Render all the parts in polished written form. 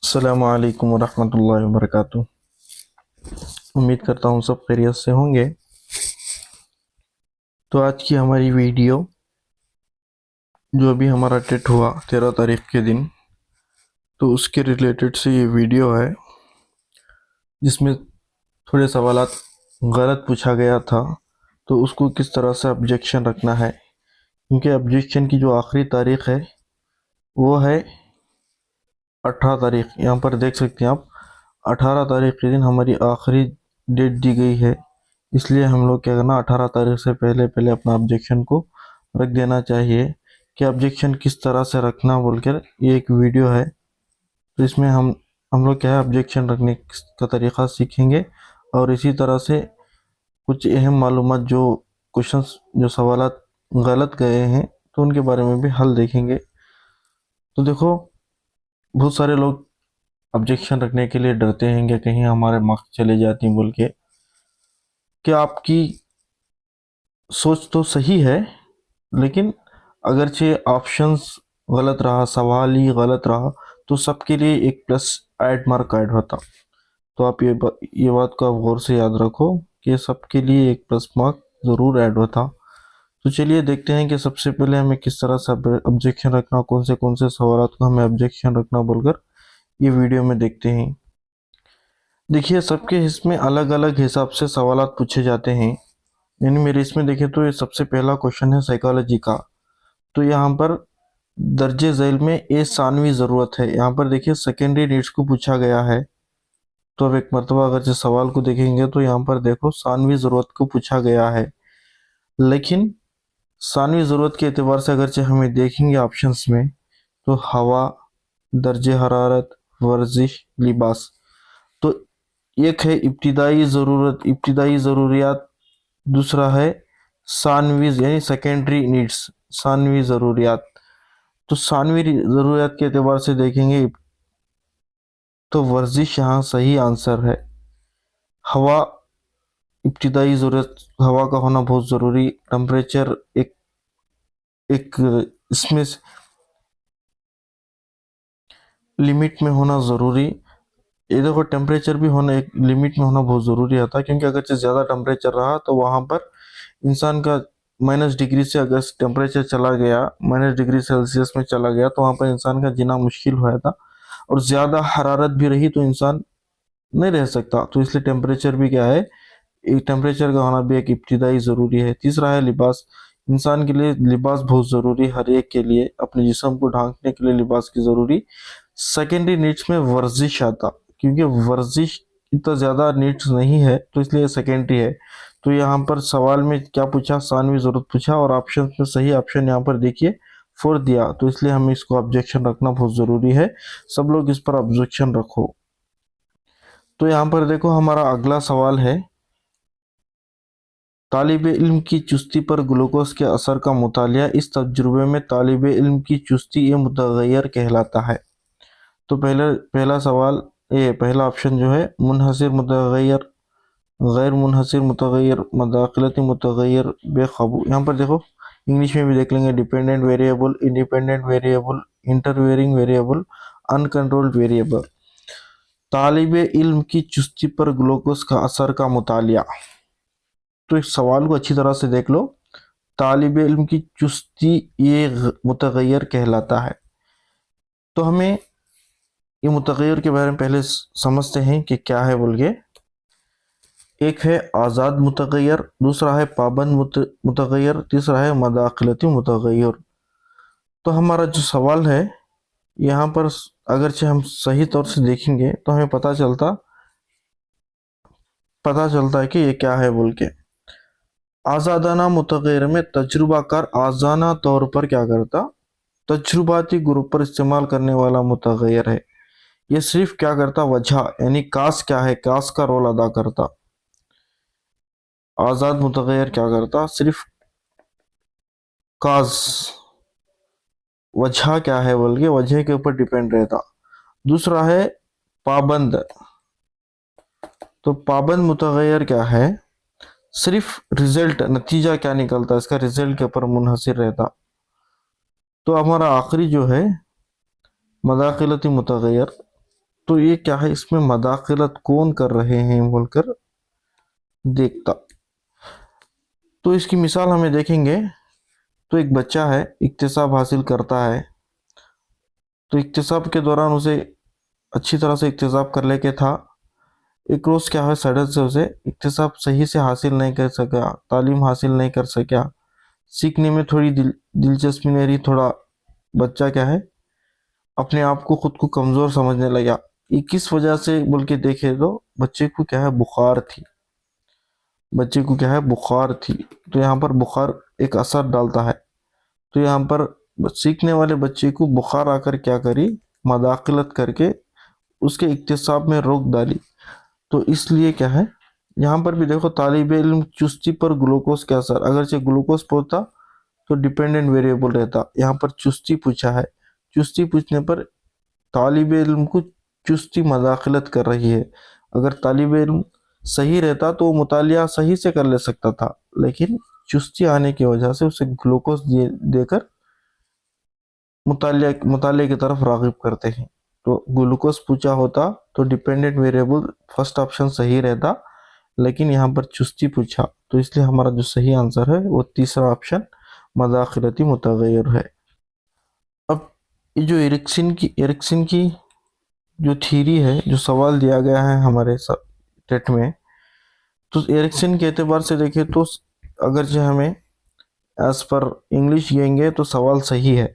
अस्सलामु अलैकुम वरहमतुल्लाहि वबरकातुह। उम्मीद करता हूँ सब खैरियत से होंगे। तो आज की हमारी वीडियो जो अभी हमारा टेट हुआ 13 तारीख के दिन, तो उसके रिलेटेड से ये वीडियो है जिसमें थोड़े सवालात गलत पूछा गया था। तो उसको किस तरह से ऑब्जेक्शन रखना है, क्योंकि ऑब्जेक्शन की जो आखिरी तारीख है वो है 18 तारीख। यहाँ पर देख सकते हैं आप, 18 तारीख के दिन हमारी आखिरी डेट दी गई है। इसलिए हम लोग क्या करना, 18 तारीख से पहले पहले अपना ऑब्जेक्शन को रख देना चाहिए कि ऑब्जेक्शन किस तरह से रखना बोलकर ये एक वीडियो है। तो इसमें हम लोग क्या है, ऑब्जेक्शन रखने का तरीक़ा सीखेंगे और इसी तरह से कुछ अहम मालूमात जो क्वेश्चंस जो सवालात गलत गए हैं तो उनके बारे में भी हल देखेंगे। तो देखो, बहुत सारे लोग ऑब्जेक्शन रखने के लिए डरते हैं कि कहीं हमारे मार्क्स चले जाते हैं बोल के। क्या आपकी सोच तो सही है, लेकिन अगरचे ऑप्शंस गलत रहा, सवाल ही गलत रहा, तो सबके लिए एक प्लस ऐड मार्क ऐड होता। तो आप ये बात को आप गौर से याद रखो कि सबके लिए एक प्लस मार्क ज़रूर ऐड होता। तो चलिए देखते हैं कि सबसे पहले हमें किस तरह से ऑब्जेक्शन रखना, कौन से सवाल को हमें ऑब्जेक्शन रखना बोलकर ये वीडियो में देखते हैं। देखिए, सबके इसमें अलग अलग हिसाब से सवालात पूछे जाते हैं। यानी मेरे इसमें देखें तो ये सबसे पहला क्वेश्चन है साइकोलॉजी का। तो यहाँ पर दर्जे झैल में ए सानवी ज़रूरत है। यहाँ पर देखिए सेकेंडरी नीड्स को पूछा गया है। तो अब एक मरतबा अगर जिस सवाल को देखेंगे तो यहाँ पर देखो सानवी ज़रूरत को पूछा गया है। लेकिन सानवी ज़रूरत के एतबार से अगरचे हमें देखेंगे ऑप्शंस में, तो हवा, दर्जे हरारत, वर्जिश, लिबास। तो एक है इब्तिदाई ज़रूरत, इब्तिदाई ज़रूरियात। दूसरा है सानवी यानी सेकेंडरी नीड्स, सानवी ज़रूरियात। तो सानवी ज़रूरियात के एतबार से देखेंगे तो वर्जिश यहाँ सही आंसर है। हवा, इब्तिदाई ज़रूरत, हवा का होना बहुत ज़रूरी। टेम्परेचर एक एक इसमें लिमिट में होना ज़रूरी। ये देखो, टेम्परेचर भी होना एक लिमिट में होना बहुत ज़रूरी होता है, क्योंकि अगर ज़्यादा टेम्परेचर रहा तो वहाँ पर इंसान का -डिग्री से अगर टेम्परेचर चला गया, -डिग्री सेल्सियस में चला गया, तो वहाँ पर इंसान का जीना मुश्किल हो जाता। और ज़्यादा हरारत भी रही तो इंसान नहीं रह सकता। तो इसलिए टेम्परेचर भी क्या है, एक टेम्परेचर का होना भी एक इब्तिदाई ज़रूरी है। तीसरा है लिबास। इंसान के लिए लिबास बहुत ज़रूरी, हर एक के लिए अपने जिस्म को ढांकने के लिए लिबास की ज़रूरी। सेकेंडरी नीड्स में वर्जिश आता, क्योंकि वर्जिश इतना ज़्यादा नीड्स नहीं है तो इसलिए सेकेंडरी है। तो यहाँ पर सवाल में क्या पूछा, सानवी ज़रूरत पूछा, और ऑप्शन में सही ऑप्शन यहाँ पर देखिए 4 दिया। तो इसलिए हमें इसको ऑब्जेक्शन रखना बहुत ज़रूरी है। सब लोग इस पर ऑब्जेक्शन रखो। तो यहाँ पर देखो, हमारा अगला सवाल है, तालिब इल्म की चुस्ती पर ग्लूकोज के असर का मुतालिया इस तजुर्बे में तालिब इल्म की चुस्ती ये मुतगैर कहलाता है। तो पहला सवाल, ये पहला ऑप्शन जो है मुनहसिर मुतगैर, गैर मुनहसिर मुतगैर, मदाखलती मुतगैर, बेकाबू। यहाँ पर देखो इंग्लिश में भी देख लेंगे, dependent variable, independent variable, intervening variable, uncontrolled variable. तालिब इल्म की चुस्ती पर ग्लूकोज का असर का मुतालिया। तो इस सवाल को अच्छी तरह से देख लो। तालिब इल्म की चुस्ती ये मुतगैर कहलाता है। तो हमें ये मुतगैर के बारे में पहले समझते हैं कि क्या है बोल के। एक है आज़ाद मुतगैर, दूसरा है पाबंद मुतगैर, तीसरा है मदाखलती मुतगैर। तो हमारा जो सवाल है यहाँ पर, अगरचे हम सही तौर से देखेंगे तो हमें पता चलता है कि ये क्या है बोल के। आज़ादाना मुतगैर में तजुर्बाकार आज़ाना तौर पर क्या करता, तजुर्बाती ग्रुप पर इस्तेमाल करने वाला मुतगैर है। ये सिर्फ क्या करता, वजह यानी कास क्या है, कास का रोल अदा करता। आज़ाद मुतगैर क्या करता, सिर्फ काज, वजह क्या है बोल के वजह के ऊपर डिपेंड रहता। दूसरा है पाबंद। तो पाबंद मुतगैर क्या है, सिर्फ रिजल्ट, नतीजा क्या निकलता है इसका, रिजल्ट के ऊपर मुनहसिर रहता। तो हमारा आखिरी जो है मदाखलती मुतगैर, तो ये क्या है, इसमें मदाखलत कौन कर रहे हैं बोलकर देखता। तो इसकी मिसाल हमें देखेंगे। तो एक बच्चा है, इक्तिसाब हासिल करता है। तो इक्तिसाब के दौरान उसे अच्छी तरह से इक्तिसाब कर लेके था। एक रोज़ क्या है, सडन से उसे इक्तिसाब सही से हासिल नहीं कर सका, तालीम हासिल नहीं कर सका, सीखने में थोड़ी दिलचस्पी नहीं रही। थोड़ा बच्चा क्या है, अपने आप को खुद को कमज़ोर समझने लगा। ये किस वजह से बोल के देखे तो बच्चे को क्या है, बुखार थी। बच्चे को क्या है, बुखार थी। तो यहाँ पर बुखार एक असर डालता है। तो यहाँ पर सीखने वाले बच्चे को बुखार आकर क्या करी, मदाखलत करके उसके इक्तिसाब में रोक डाली। तो इसलिए क्या है, यहाँ पर भी देखो, तालिब इल्म चुस्ती पर ग्लूकोज का असर, अगर से ग्लूकोज पहुंचता तो डिपेंडेंट वेरिएबल रहता। यहाँ पर चुस्ती पूछा है। चुस्ती पूछने पर तालिब इल्म को चुस्ती मदाखलत कर रही है। अगर तालिब इल्म सही रहता तो वो मुतालिया सही से कर ले सकता था, लेकिन चुस्ती आने की वजह से उसे ग्लूकोज देकर मुताले की तरफ रागिब करते हैं। तो ग्लूकोज पूछा होता तो डिपेंडेंट वेरिएबल फर्स्ट ऑप्शन सही रहता, लेकिन यहाँ पर चुस्ती पूछा, तो इसलिए हमारा जो सही आंसर है वो तीसरा ऑप्शन मदाखलती मुतगैर है। अब ये जो एरिक्सन की जो थ्योरी है, जो सवाल दिया गया है हमारे टेट में, तो एरिक्सन के एतबार से देखें तो अगर जो हमें एज पर इंग्लिश लेंगे तो सवाल सही है।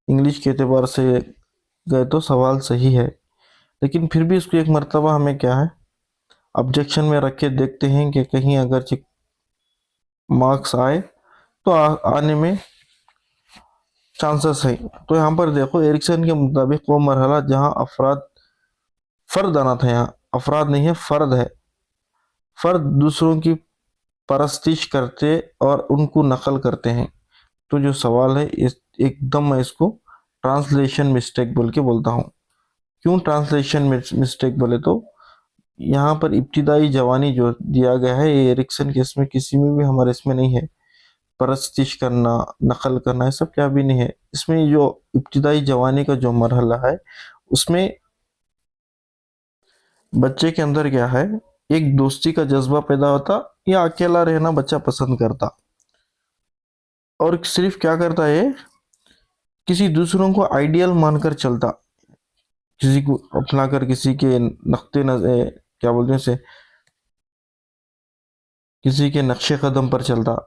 इंग्लिश के एतबार से गए तो सवाल सही है, लेकिन फिर भी इसको एक मर्तबा हमें क्या है, ऑब्जेक्शन में रख के देखते हैं कि कहीं अगर मार्क्स आए तो आने में चांसेस है। तो यहाँ पर देखो, एरिक्सन के मुताबिक वो मरहला जहाँ अफराद, फर्द आना था, यहाँ अफराद नहीं है, फर्द है। फर्द दूसरों की परस्तिश करते और उनको नकल करते हैं। तो जो सवाल है, इस एकदम मैं इसको ट्रांसलेशन मिस्टेक बोल के बोलता हूँ। क्यों ट्रांसलेशन मिस्टेक बोले तो यहाँ पर इब्तिदाई जवानी जो दिया गया है, ये एरिक्सन के इसमें किसी में भी हमारे इसमें नहीं है। परस्तिश करना, नकल करना, ये सब क्या भी नहीं है इसमें। जो इब्तिदाई जवानी का जो मरहला है, उसमें बच्चे के अंदर क्या है, एक दोस्ती का जज्बा पैदा होता या अकेला रहना बच्चा पसंद करता। और सिर्फ क्या करता है, किसी दूसरों को आइडियल मानकर चलता, किसी को अपनाकर किसी के नक्ते नजर, क्या बोलते हैं उसे, किसी के नक्शे कदम पर चलता।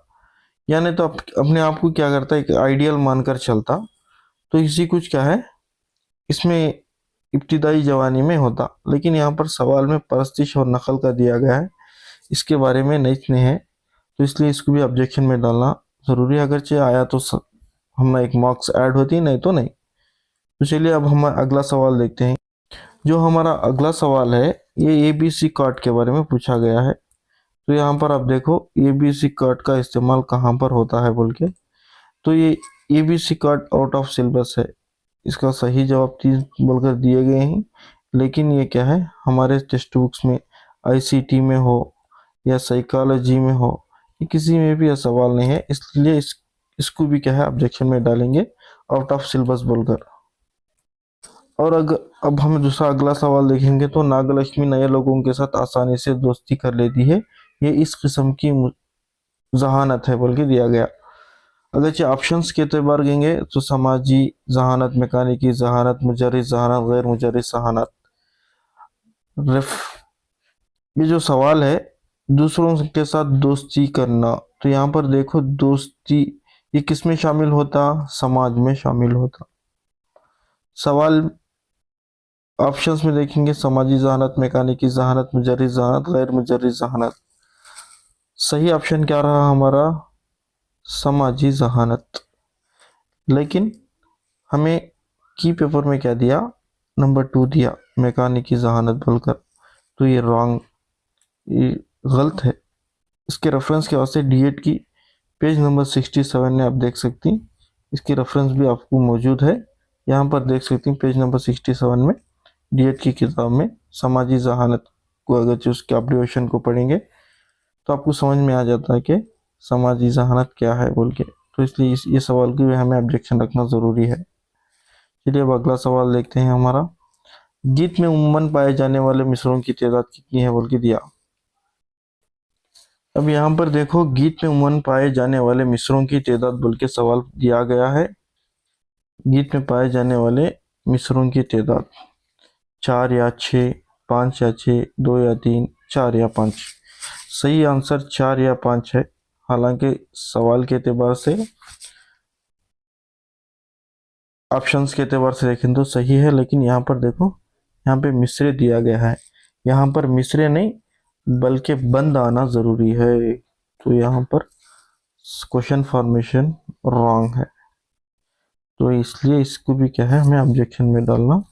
यानी तो अपने आप को क्या करता है, एक आइडियल मानकर चलता। तो इसी कुछ क्या है इसमें इब्तिदाई जवानी में होता। लेकिन यहाँ पर सवाल में परस्तिश और नकल का दिया गया है, इसके बारे में नहीं है, तो इसलिए इसको भी ऑब्जेक्शन में डालना ज़रूरी है। अगरचे आया तो हम एक मार्क्स ऐड होती, नहीं तो नहीं। तो चलिए अब हम अगला सवाल देखते हैं। जो हमारा अगला सवाल है, ये ABC कार्ड के बारे में पूछा गया है। तो यहाँ पर आप देखो, ABC कार्ड का इस्तेमाल कहाँ पर होता है बोल के। तो ये ABC card out of syllabus है। इसका सही जवाब 3 बोलकर दिए गए हैं, लेकिन ये क्या है, हमारे टेक्स्ट बुक्स में ICT में हो या साइकोलॉजी में हो, ये किसी में भी यह सवाल नहीं है, इसलिए इसको भी क्या है, ऑब्जेक्शन में डालेंगे आउट ऑफ सिलेबस बोलकर। और अब हम दूसरा अगला सवाल देखेंगे। तो नागलक्ष्मी नए लोगों के साथ आसानी से दोस्ती कर लेती है, ये इस किस्म की जहानत है बोल के दिया गया। अगर ऑप्शंस के एतबार देंगे तो समाजी जहानत, मैकेनिकी जहानत, मुजर्रिस जहानत, गैर मुजर्रिस जहानत। ये जो सवाल है, दूसरों के साथ दोस्ती करना, तो यहाँ पर देखो दोस्ती ये किस में शामिल होता, समाज में शामिल होता। सवाल ऑप्शंस में देखेंगे, समाजी जहानत, मैकेनिकी जहानत, मुजर्रिस जहानत, गैर मुजर्रिस जहानत। सही ऑप्शन क्या रहा हमारा, समाजी जहानत। लेकिन हमें की पेपर में क्या दिया, नंबर 2 दिया, मैकेनिकी जहानत बोलकर। तो ये रॉन्ग, ये गलत है। इसके रेफरेंस के वास्ते डीएड की पेज नंबर 67 में आप देख सकती हैं। इसकी रेफरेंस भी आपको मौजूद है, यहाँ पर देख सकती हैं पेज नंबर 67 में डीएड की किताब में समाजी जहानत को अगर उसके एब्रिविएशन को पढ़ेंगे तो आपको समझ में आ जाता है कि समाजी जहानत क्या है बोल के। तो इसलिए ये सवाल की भी हमें ऑब्जेक्शन रखना ज़रूरी है। चलिए अब अगला सवाल देखते हैं हमारा। गीत में उम्मन पाए जाने वाले मिसरों की तादाद कितनी है बोल के दिया। अब यहाँ पर देखो गीत में उम्मन पाए जाने वाले मिसरों की तादाद बोल के सवाल दिया गया है। गीत में पाए जाने वाले मिसरों की तादाद 4 या 6, 5 या 6, 2 या 3, 4 या 5। सही आंसर 4 या 5 है। हालांकि सवाल के एतबार से, ऑप्शंस के एतबार से देखें तो सही है, लेकिन यहाँ पर देखो यहाँ पे मिसरे दिया गया है। यहाँ पर मिसरे नहीं बल्कि बंद आना जरूरी है, तो यहाँ पर क्वेश्चन फॉर्मेशन रॉन्ग है। तो इसलिए इसको भी क्या है, हमें ऑब्जेक्शन में डालना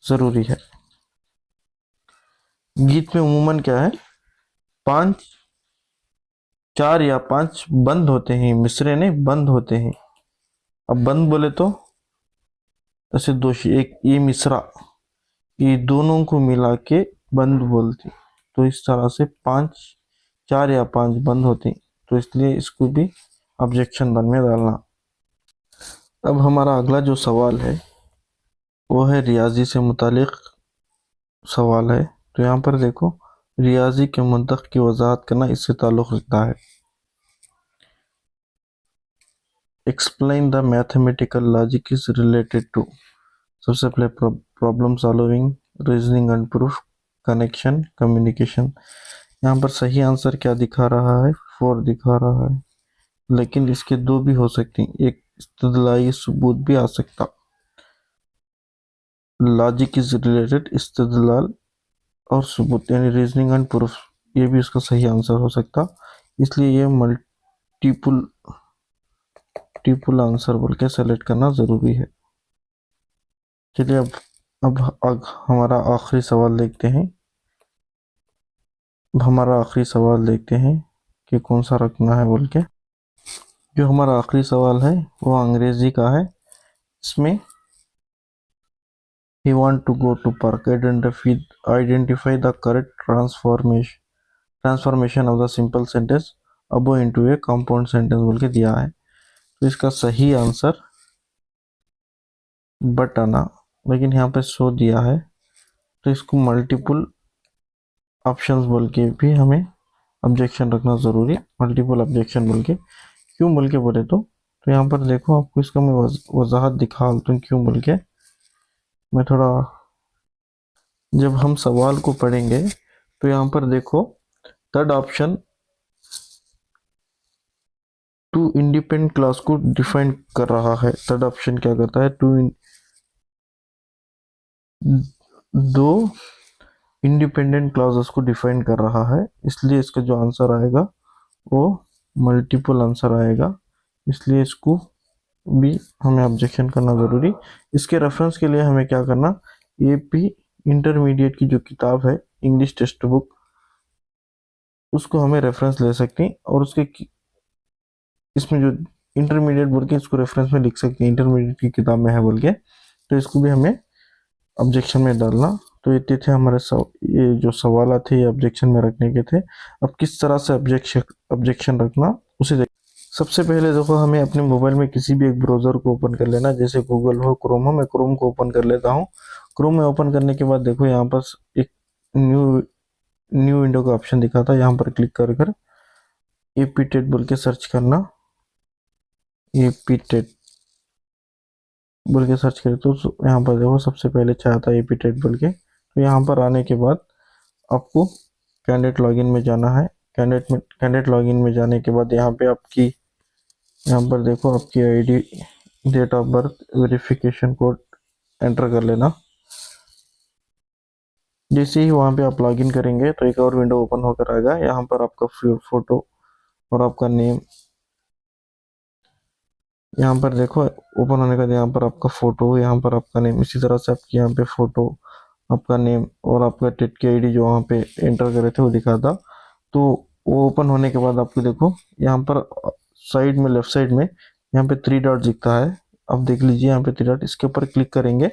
जरूरी है। गीत में उमूमन क्या है, 5, 4 या 5 बंद होते हैं, मिसरे नहीं बंद होते हैं। अब बंद बोले तो ऐसे दोषी एक ये मिसरा, ये दोनों को मिला के बंद बोलते, तो इस तरह से 5, 4 या 5 बंद होते, तो इसलिए इसको भी ऑब्जेक्शन वन में डालना। अब हमारा अगला जो सवाल है वो है रियाजी से मुतालिक सवाल है। तो यहाँ पर देखो रियाजी के मंतक की वजाहत करना इससे ताल्लुक़ रखता है। Explain the mathematical logic is related to, सबसे पहले problem solving, reasoning and proof, connection, communication. यहाँ पर सही आंसर क्या दिखा रहा है, 4 दिखा रहा है, लेकिन इसके दो भी हो सकती हैं, एक इस्तदलाई सबूत भी आ सकता। लॉजिक इज रिलेटेड, इस्तदलाल और सबूत यानी रीजनिंग एंड प्रूफ, ये भी इसका सही आंसर हो सकता, इसलिए ये मल्टीपुल आंसर बोल के सेलेक्ट करना ज़रूरी है। चलिए अब हमारा आखिरी सवाल देखते हैं। हमारा आखिरी सवाल देखते हैं कि कौन सा रखना है बोल के। जो हमारा आखिरी सवाल है वो अंग्रेजी का है। इसमें he want to go to park, identify the correct transformation of the simple sentence above into a compound sentence बोल के दिया है। तो इसका सही आंसर बट आना, लेकिन यहाँ पे शो दिया है, तो इसको मल्टीपल ऑप्शंस बोल के भी हमें ऑब्जेक्शन रखना ज़रूरी है। मल्टीपल ऑब्जेक्शन बोल के क्यों बोल के बोले तो यहाँ पर देखो आपको इसका मैं वजाहत दिखा दूँ क्यों बोल के। मैं थोड़ा, जब हम सवाल को पढ़ेंगे तो यहाँ पर देखो third option to independent class को डिफाइन कर रहा है। थर्ड ऑप्शन क्या करता है, दो इंडिपेंडेंट क्लासेस को डिफाइन कर रहा है, इसलिए इसका जो आंसर आएगा वो मल्टीपल आंसर आएगा, इसलिए इसको भी हमें ऑब्जेक्शन करना ज़रूरी। इसके रेफरेंस के लिए हमें क्या करना, एपी इंटरमीडिएट की जो किताब है इंग्लिश टेक्स्ट बुक, उसको हमें रेफरेंस ले सकते हैं, और उसके इसमें जो इंटरमीडिएट बोल के इसको रेफरेंस में लिख सकते हैं, इंटरमीडिएट की किताब में है बोल के, तो इसको भी हमें ऑब्जेक्शन में डालना। तो ये थे हमारे ये जो सवाल थे ये ऑब्जेक्शन में रखने के थे। अब किस तरह से ऑब्जेक्शन रखना उसे देख। सबसे पहले देखो हमें अपने मोबाइल में किसी भी एक ब्राउज़र को ओपन कर लेना, जैसे गूगल हो, क्रोम हो। मैं क्रोम को ओपन कर लेता हूँ। क्रोम में ओपन करने के बाद देखो यहाँ पर एक न्यू विंडो का ऑप्शन दिखा था, यहाँ पर क्लिक कर एपीटेट बोल के सर्च करना। एपीटेट बोल के सर्च करें तो यहाँ पर देखो सबसे पहले चाहता है एपीटेट बोल के। तो यहाँ पर आने के बाद आपको कैंडिडेट लॉगिन में जाना है। कैंडिडेट लॉगिन में जाने के बाद यहाँ पे आपकी, यहाँ पर देखो आपकी ID, date of birth, verification code enter कर लेना। जैसे ही वहाँ पे आप लॉगिन करेंगे तो एक और विंडो ओपन होकर आएगा। यहाँ पर आपका फोटो और आपका नेम, यहाँ पर देखो ओपन होने के बाद यहाँ पर आपका फोटो, यहाँ पर आपका नेम, इसी तरह से आपकी यहाँ पे फोटो, आपका नेम और आपका टेट की आईडी जो वहाँ पे एंटर करे थे वो दिखाता। तो वो ओपन होने के बाद आपको देखो यहाँ पर साइड में, लेफ्ट साइड में यहाँ पे 3 डॉट दिखता है, आप देख लीजिए यहाँ पे 3 डॉट, इसके ऊपर क्लिक करेंगे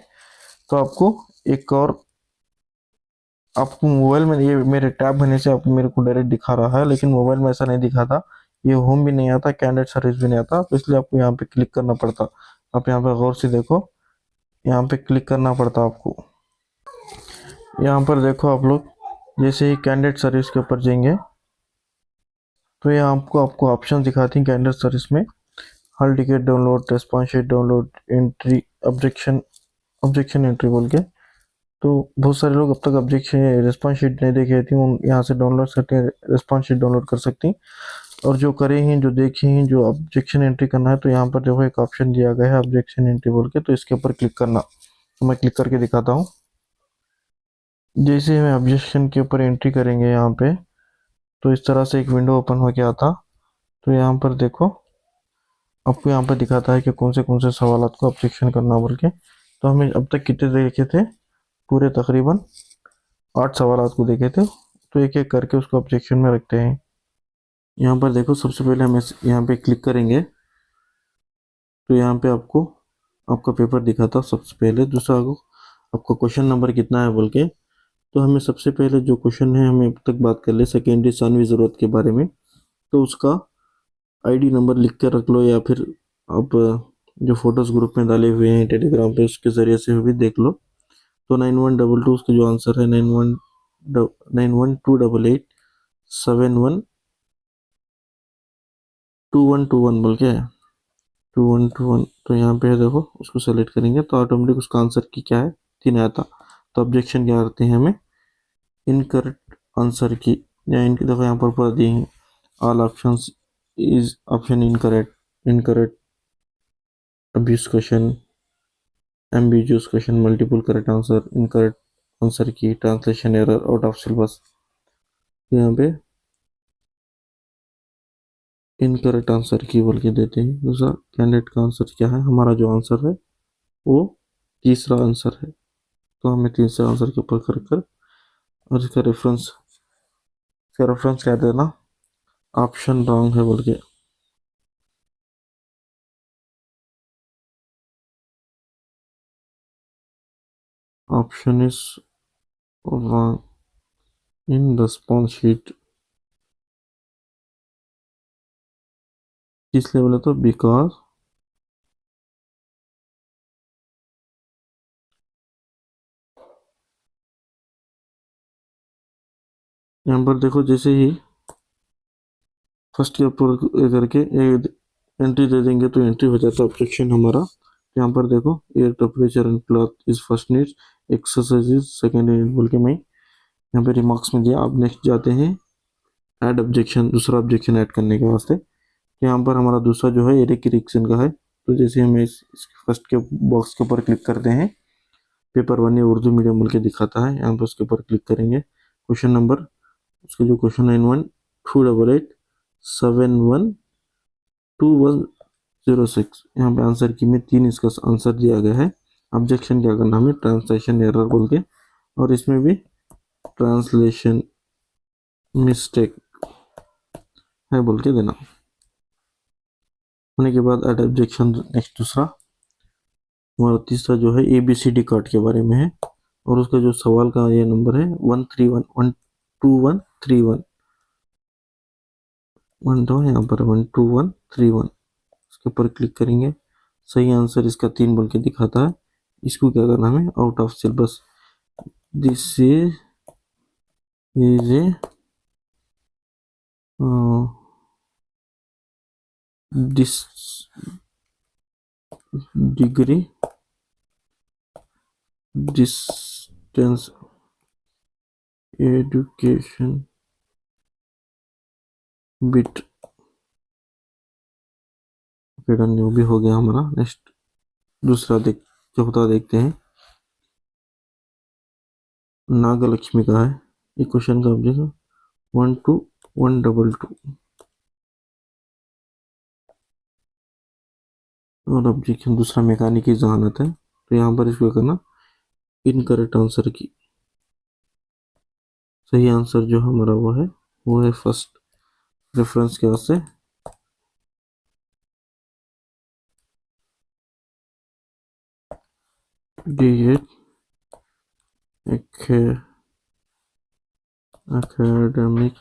तो आपको एक और, आपको मोबाइल में ये मेरे टैब होने से आपको मेरे को डायरेक्ट दिखा रहा है, लेकिन मोबाइल में ऐसा नहीं दिखाता, ये होम भी नहीं आता, कैंडिडेट सर्विस भी नहीं आता, तो इसलिए आपको यहाँ पे क्लिक करना पड़ता। आप यहाँ पे गौर से देखो, यहाँ पे क्लिक करना पड़ता आपको। यहाँ पर देखो आप लोग, जैसे ही कैंडिडेट सर्विस के ऊपर जाएंगे तो ये आपको आपको ऑप्शन दिखाती हैं कैंडिडेट सर्विस में। Hall ticket download, response sheet download, entry, objection, objection entry बोल के। तो बहुत सारे लोग अब तक ऑब्जेक्शन रेस्पॉन्स शीट नहीं देखे थी, उन यहाँ से डाउनलोड करके रेस्पॉन्स शीट डाउनलोड कर सकती। और जो करे हैं, जो देखे हैं, जो ऑब्जेक्शन एंट्री करना है, तो यहाँ पर देखो एक ऑप्शन दिया गया है ऑब्जेक्शन एंट्री बोल के, तो इसके ऊपर क्लिक करना। तो मैं क्लिक करके दिखाता हूँ। जैसे हमें ऑब्जेक्शन के ऊपर एंट्री करेंगे यहाँ पे, तो इस तरह से एक विंडो ओपन हो गया था। तो यहाँ पर देखो आपको यहाँ पर दिखाता है कि कौन से सवाल को ऑब्जेक्शन करना बोल के। तो हमें अब तक कितने देखे थे, पूरे तकरीबन 8 सवाल को देखे थे। तो एक एक करके उसको ऑब्जेक्शन में रखते हैं। यहाँ पर देखो सबसे पहले हम यहाँ पे क्लिक करेंगे तो यहाँ पे आपको आपका पेपर दिखाता सबसे पहले। दूसरा आपको क्वेश्चन नंबर कितना है बोल के। तो हमें सबसे पहले जो क्वेश्चन है, हमें अब तक बात कर ले सेकेंडरी सानवी ज़रूरत के बारे में। तो उसका आईडी नंबर लिख कर रख लो, या फिर आप जो फोटोज ग्रुप में डाले हुए हैं टेलीग्राम पे, उसके ज़रिए से भी देख लो। तो 9122 उसका जो आंसर है 912278712121 बोल के है, 2121। तो यहाँ पे है देखो, उसको सेलेक्ट करेंगे तो ऑटोमेटिक उसका आंसर की क्या है, 3 आया था। तो ऑब्जेक्शन क्या करते हैं, हमें इनकरेक्ट आंसर की, या इनकी देखो यहाँ पर पूरा दी है, all options is option incorrect, incorrect abuse question, ambiguous question, multiple correct answer, incorrect answer key, translation error, out of syllabus. तो यहाँ पे इनकरेक्ट आंसर की बोल के देते हैं। दूसरा कैंडिडेट का आंसर क्या है, हमारा जो आंसर है वो तीसरा आंसर है। तो हमें तीसरे आंसर के ऊपर कर कर और इसका रेफरेंस कह देना ऑप्शन रॉन्ग है बोल के। Option is wrong in response sheet. इसलिए बोले तो बिकॉज यहाँ पर देखो, जैसे ही फर्स्ट के ऊपर करके एंट्री दे देंगे तो एंट्री हो जाता है ऑब्जेक्शन हमारा। यहाँ पर देखो air temperature and cloth is first needs, exercise is second need बोल के मैं यहाँ पे रिमार्क्स में दिया। अब नेक्स्ट जाते हैं ऐड ऑब्जेक्शन, दूसरा ऑब्जेक्शन ऐड करने के वास्ते। यहाँ पर हमारा दूसरा जो है एरिक रिएक्शन का है। तो जैसे हम इस फर्स्ट के बॉक्स के ऊपर क्लिक करते हैं, पेपर 1 या उर्दू मीडियम बोल के दिखाता है। यहाँ पर उसके ऊपर क्लिक करेंगे, क्वेश्चन नंबर उसके जो क्वेश्चन 9128712106, यहाँ पे आंसर की में 3 इसका आंसर दिया गया है। ऑब्जेक्शन क्या करना हमें, ट्रांसलेशन एरर बोल के, और इसमें भी ट्रांसलेशन मिस्टेक है बोल के देना। होने के बाद ऐड ऑब्जेक्शन। नेक्स्ट दूसरा हमारा तीसरा जो है ABCD कार्ड के बारे में है, और उसका जो सवाल का ये नंबर है 121 तो यहाँ पर 12131। इसके ऊपर क्लिक करेंगे, सही आंसर इसका 3 बोल के दिखाता है। इसको क्या करना है, out of syllabus, this is a this degree distance education bit done भी हो गया हमारा। नेक्स्ट दूसरा जो होता देखते हैं, नागलक्ष्मी का है ये क्वेश्चन का ऑब्जेक्ट 12122 और ऑब्जेक्शन दूसरा मैकेनिक की जहानत है। तो यहाँ पर इसको करना इनकरेक्ट आंसर की, सही आंसर जो हमारा वो है फर्स्ट रेफरेंस के वास्ते D8 academic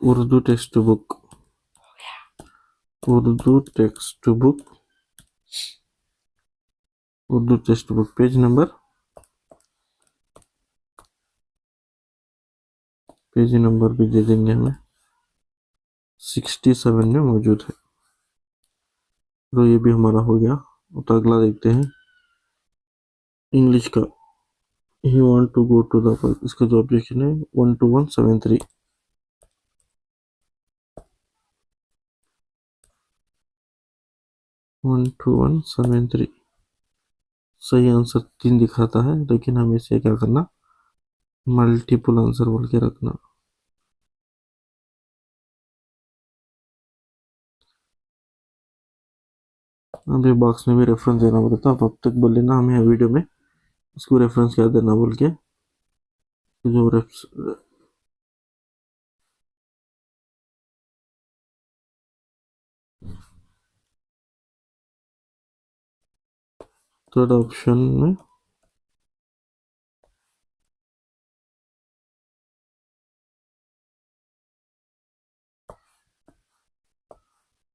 Urdu text book, Urdu text book Urdu text book page number भी दे देंगे हमें 67 में मौजूद है। तो ये भी हमारा हो गया। तो अगला देखते हैं इंग्लिश का। He want to go to the park, इसका जो ऑब्जेक्शन है 12173। 12173 सही आंसर 3 दिखाता है, लेकिन हमें इसे क्या करना, मल्टीपल आंसर बोल के रखना। अभी बॉक्स में भी रेफरेंस देना पड़ता है, अब तक बोल लेना हमें वीडियो में इसको रेफरेंस क्या देना बोल के। जो थर्ड ऑप्शन में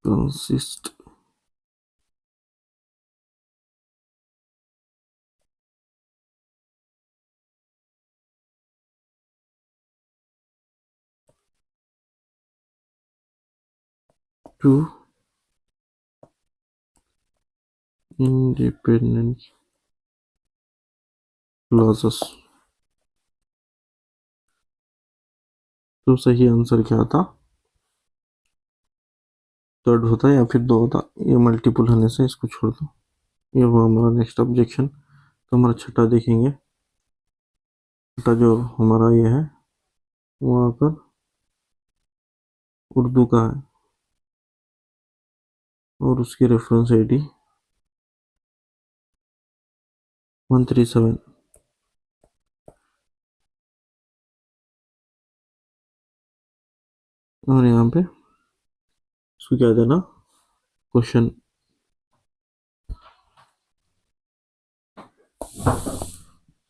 कंसिस्ट टू इंडिपेंडेंट क्लॉजेस। तो सही आंसर क्या था, थर्ड होता या फिर दो होता, ये मल्टीपल होने से इसको छोड़ दो। ये वो हमारा नेक्स्ट ऑब्जेक्शन। तो हमारा छठा देखेंगे। छठा जो हमारा ये है वहाँ पर उर्दू का है और उसकी रेफरेंस आईडी 137। और यहाँ पे इसको क्या देना,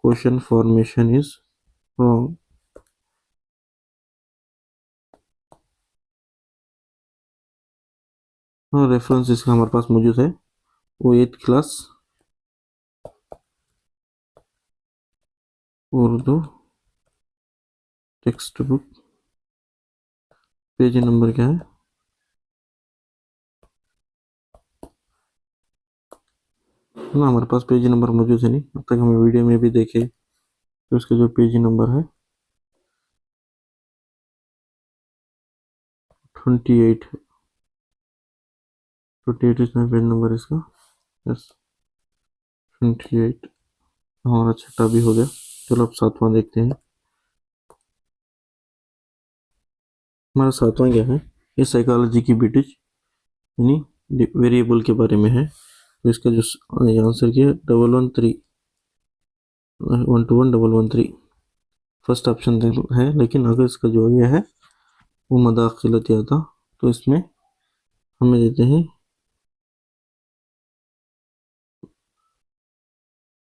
क्वेश्चन फॉर्मेशन इज रॉन्ग। हाँ, रेफरेंस इसका हमारे पास मौजूद है, वो 8th class Urdu text book, page number क्या है ना, हमारे पास पेज नंबर मौजूद है नहीं, अब तक हमें वीडियो में भी देखे तो उसका जो पेज नंबर है 28 है। 28 इसमें पेज नंबर इसका, यस 28। हमारा छठा भी हो गया। चलो अब सातवां देखते हैं। हमारा सातवां क्या है, ये साइकोलॉजी की बिटिज यानी वेरिएबल के बारे में है। तो इसका जो आंसर क्या है 113 121 113 फर्स्ट ऑप्शन है। लेकिन अगर इसका जो ये है वो मदाखिलत था, तो इसमें हमें देते हैं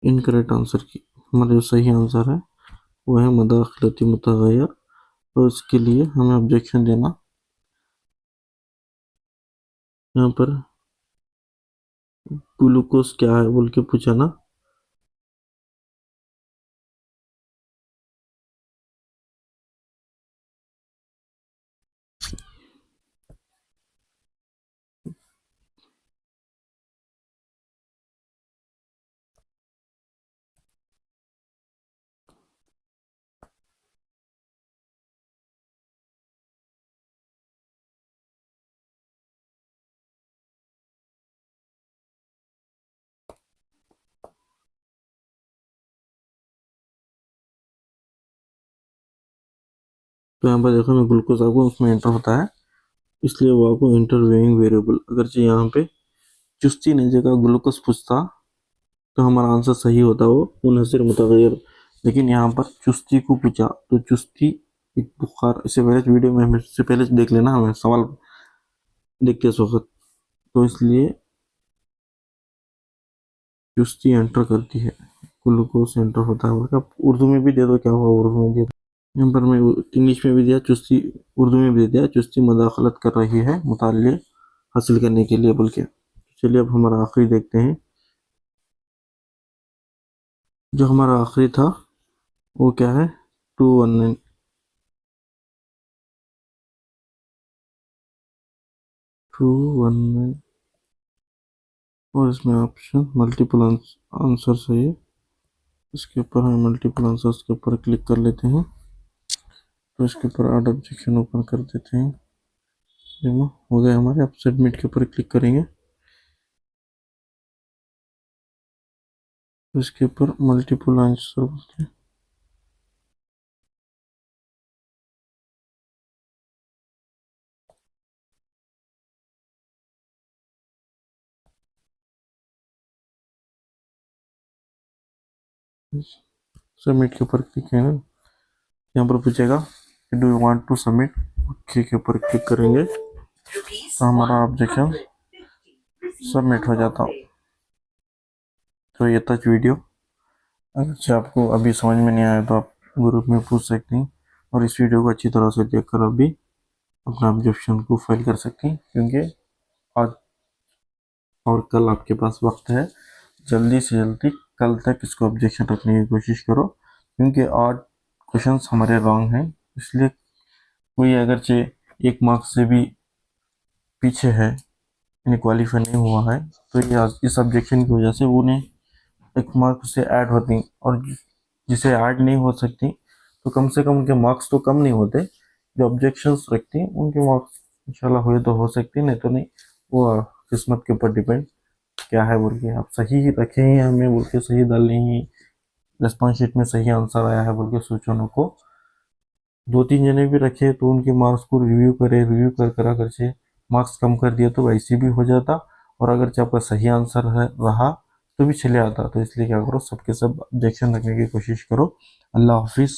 इनकरेक्ट आंसर की। हमारा जो सही आंसर है वो है मदाखिलती मुतगय्यर। तो इसके लिए हमें ऑब्जेक्शन देना, यहाँ पर ग्लूकोज क्या है बोल के पूछा ना। तो यहाँ पर देखो मैं ग्लूकोज आपको उसमें एंटर होता है, इसलिए वो आपको इंटरवेइंग वेरिएबल। अगर जो यहाँ पे चुस्ती ने जगह ग्लूकोज पूछता तो हमारा आंसर सही होता, वो मुनहसिर मुतगय्यर। लेकिन यहाँ पर चुस्ती को पूछा, तो चुस्ती एक बुखार, इससे पहले वीडियो में हमें से पहले देख लेना हमें सवाल देखते इस वक्त। तो इसलिए चुस्ती एंटर करती है, ग्लूकोज एंटर होता है। मतलब उर्दू में भी दे दो, क्या हुआ उर्दू में दे दो। यहाँ पर मैं इंग्लिश में भी दिया चुस्ती, उर्दू में भी दे दिया चुस्ती मदाखलत कर रही है मुताले हासिल करने के लिए बोल के। चलिए अब हमारा आखिरी देखते हैं। जो हमारा आखिरी था वो क्या है 219 219 और इसमें ऑप्शन मल्टीपल आंसर है। इसके ऊपर हम मल्टीपल आंसर्स के ऊपर क्लिक कर लेते हैं। तो इसके ऊपर ऐड ऑब्जेक्शन ओपन कर देते हैं। रिमूव हो गया हमारे। अब सबमिट के ऊपर क्लिक करेंगे तो इसके ऊपर मल्टीपल आंसर बोलते हैं। सबमिट के ऊपर क्लिक करेंगे, यहाँ पर पूछेगा do you want to submit, okay के ऊपर क्लिक करेंगे तो हमारा ऑब्जेक्शन सबमिट हो जाता। तो ये था वीडियो। अगर आपको अभी समझ में नहीं आया तो आप ग्रुप में पूछ सकते हैं और इस वीडियो को अच्छी तरह से देखकर अभी अपना ऑब्जेक्शन को फाइल कर सकते हैं, क्योंकि आज और कल आपके पास वक्त है। जल्दी से जल्दी कल तक इसको ऑब्जेक्शन रखने की कोशिश करो, क्योंकि आज क्वेश्चंस हमारे रॉन्ग हैं। इसलिए कोई अगरचे 1 मार्क्स से भी पीछे है, यानी क्वालिफाई नहीं हुआ है, तो ये इस ऑब्जेक्शन की वजह से उन्हें 1 मार्क्स से ऐड होती, और जिसे ऐड नहीं हो सकती तो कम से कम उनके मार्क्स तो कम नहीं होते। जो ऑब्जेक्शंस रखती हैं उनके मार्क्स इंशाल्लाह हुए तो हो सकती, नहीं तो नहीं। वो किस्मत के ऊपर डिपेंड क्या है बोल के। आप सही रखे हैं हमें बोल के सही डालनी ही, रेस्पॉन्स शीट में सही आंसर आया है बोल के सूचनों को 2-3 जने भी रखे तो उनके मार्क्स को रिव्यू करे, रिव्यू कर करा कर से मार्क्स कम कर दिया तो वैसे भी हो जाता। और अगर चाहे आपका सही आंसर है रहा तो भी चले आता। तो इसलिए क्या करो, सबके सब ऑब्जेक्शन रखने की कोशिश करो। अल्लाह हाफिज़।